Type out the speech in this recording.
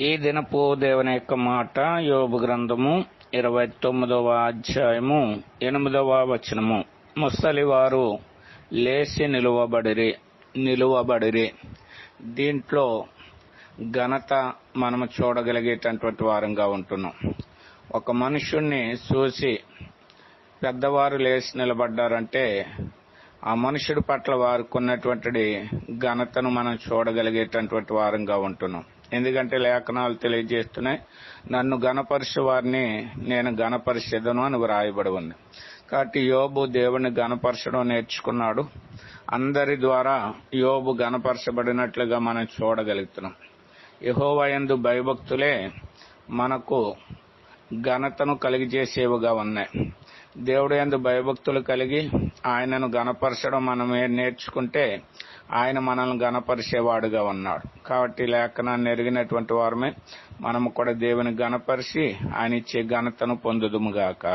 ఈ దినపు దేవుని యొక్క మాట యోబు గ్రంథము 29వ అధ్యాయము 8వ వచనము. ముసలివారు లేచి నిలువబడిరి. దీంట్లో ఘనత మనము చూడగలిగేటటువంటి వారంగా ఉంటున్నాం. ఒక మనుషుణ్ణి చూసి పెద్దవారు లేచి నిలబడ్డారంటే ఆ మనుషుడి పట్ల వారికి ఉన్నటువంటి ఘనతను మనం చూడగలిగేటటువంటి వారంగా ఉంటున్నాం. ఎందుకంటే లేఖనాలు తెలియజేస్తున్నాయి, నన్ను ఘనపరిచే వారిని నేను ఘనపరిచేదను అని వ్రాయబడి ఉంది. కాబట్టి యోబు దేవుని ఘనపరచడం నేర్చుకున్నాడు. అందరి ద్వారా యోబు ఘనపరచబడినట్లుగా మనం చూడగలుగుతున్నాం. యెహోవా యందు భయభక్తులే మనకు ఘనతను కలిగజేసేవిగా ఉన్నాయి. దేవుడు యందు భయభక్తులు కలిగి ఆయనను ఘనపరచడం మనం నేర్చుకుంటే ఆయన మనల్ని ఘనపరిచేవాడుగా ఉన్నాడు. కాబట్టి లేఖనాన్ని ఎరిగినటువంటి వారమే మనము కూడా దేవుని ఘనపరిచి ఆయన ఇచ్చే ఘనతను పొందుదుముగాక.